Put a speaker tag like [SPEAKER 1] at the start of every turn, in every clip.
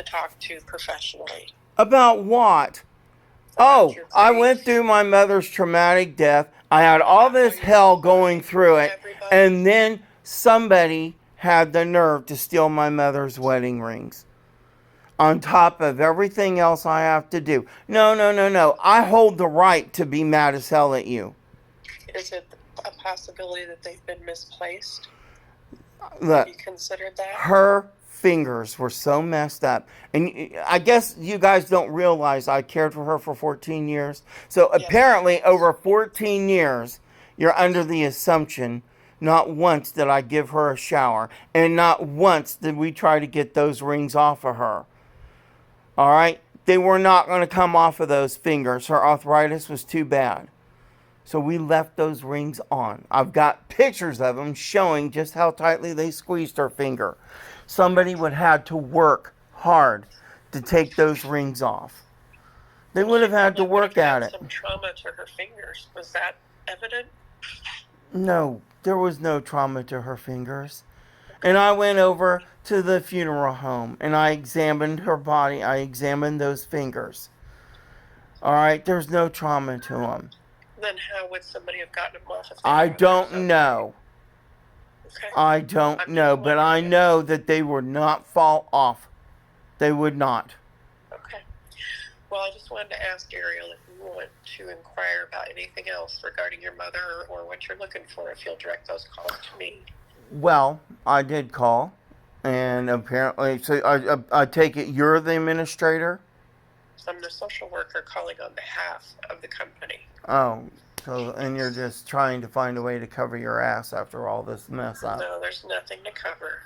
[SPEAKER 1] to talk to professionally.
[SPEAKER 2] About what? Oh, I went through my mother's traumatic death. I had all this hell going through it. And then somebody had the nerve to steal my mother's wedding rings. On top of everything else I have to do. No, no, no, no. I hold the right to be mad as hell at you.
[SPEAKER 1] Is it a possibility that they've been misplaced?
[SPEAKER 2] Look,
[SPEAKER 1] have you considered that?
[SPEAKER 2] Her fingers were so messed up. And I guess you guys don't realize I cared for her for 14 years. So apparently over 14 years, you're under the assumption not once did I give her a shower. And not once did we try to get those rings off of her. All right? They were not going to come off of those fingers. Her arthritis was too bad. So we left those rings on. I've got pictures of them showing just how tightly they squeezed her finger. Somebody would have to work hard to take those rings off. They would have had to work at it.
[SPEAKER 1] Some trauma to her fingers. Was that evident?
[SPEAKER 2] No, there was no trauma to her fingers. And I went over to the funeral home and I examined her body. I examined those fingers. All right, there's no trauma to them.
[SPEAKER 1] Then how would somebody have gotten them off?
[SPEAKER 2] I don't know.
[SPEAKER 1] Okay.
[SPEAKER 2] I don't know, but I know that they would not fall off. They would not.
[SPEAKER 1] Okay. Well, I just wanted to ask Ariel if you want to inquire about anything else regarding your mother or what you're looking for, if you'll direct those calls to me.
[SPEAKER 2] Well, I did call, and apparently, so I take it you're the administrator?
[SPEAKER 1] I'm the social worker calling on behalf of the company.
[SPEAKER 2] Oh, so, and you're just trying to find a way to cover your ass after all this mess up.
[SPEAKER 1] No, there's nothing to cover.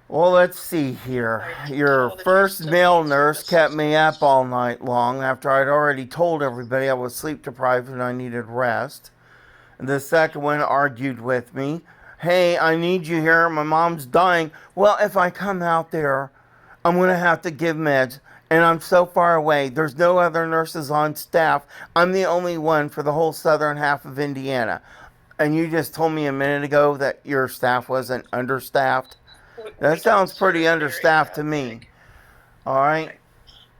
[SPEAKER 2] Well, let's see here. Your first male nurse kept me up all night long after I'd already told everybody I was sleep deprived and I needed rest. The second one argued with me. Hey, I need you here. My mom's dying. Well, if I come out there, I'm going to have to give meds. And I'm so far away. There's no other nurses on staff. I'm the only one for the whole southern half of Indiana. And you just told me a minute ago that your staff wasn't understaffed. That sounds pretty understaffed to me. All right.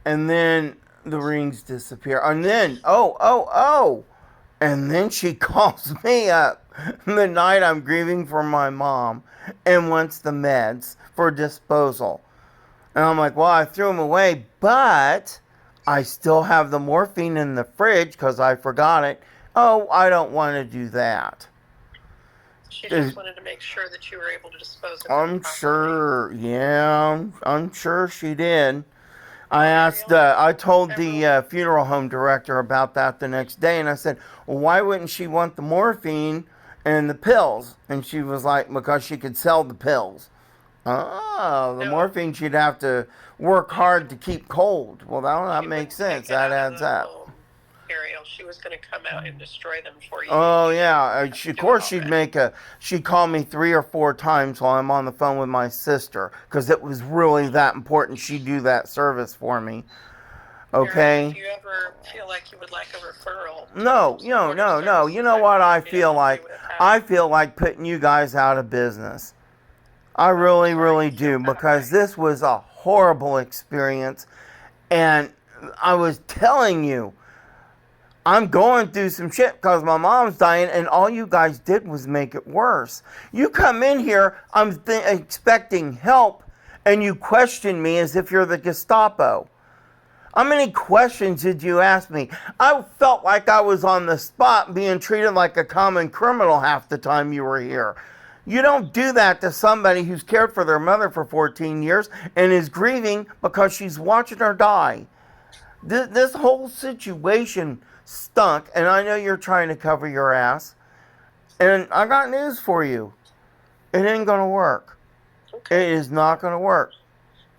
[SPEAKER 2] And then the rings disappear. And then, and then she calls me up the night I'm grieving for my mom and wants the meds for disposal. And I'm like, well, I threw them away, but I still have the morphine in the fridge because I forgot it. Oh, I don't want to do that.
[SPEAKER 1] She just wanted to make sure that you were able to dispose of them
[SPEAKER 2] I'm sure, yeah, I'm sure she did. I told the funeral home director about that the next day, and I said, well, why wouldn't she want the morphine and the pills? And she was like, because she could sell the pills. Oh, the morphine she'd have to work hard to keep cold. Well, that makes sense. That adds up.
[SPEAKER 1] Ariel, she was going to come out and destroy them for you.
[SPEAKER 2] Oh, yeah. Of course, she'd call me 3 or 4 times while I'm on the phone with my sister because it was really that important she'd do that service for me. Okay?
[SPEAKER 1] If you ever feel like you would like a referral.
[SPEAKER 2] No. You know what I feel like? I feel like putting you guys out of business. I really, really do, because this was a horrible experience. And I was telling you, I'm going through some shit because my mom's dying, and all you guys did was make it worse. You come in here, I'm expecting help, and you question me as if you're the Gestapo. How many questions did you ask me? I felt like I was on the spot being treated like a common criminal half the time you were here. You don't do that to somebody who's cared for their mother for 14 years and is grieving because she's watching her die. This whole situation stunk, and I know you're trying to cover your ass. And I got news for you. It ain't going to work. Okay. It is not going to work.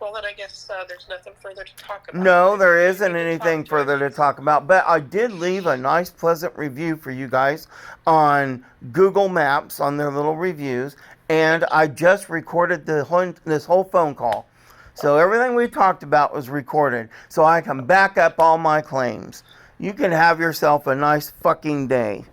[SPEAKER 1] Well, then I guess there's nothing further to talk about.
[SPEAKER 2] No, there isn't anything further to talk about. But I did leave a nice, pleasant review for you guys on Google Maps, on their little reviews. And I just recorded this whole phone call. So everything we talked about was recorded. So I can back up all my claims. You can have yourself a nice fucking day.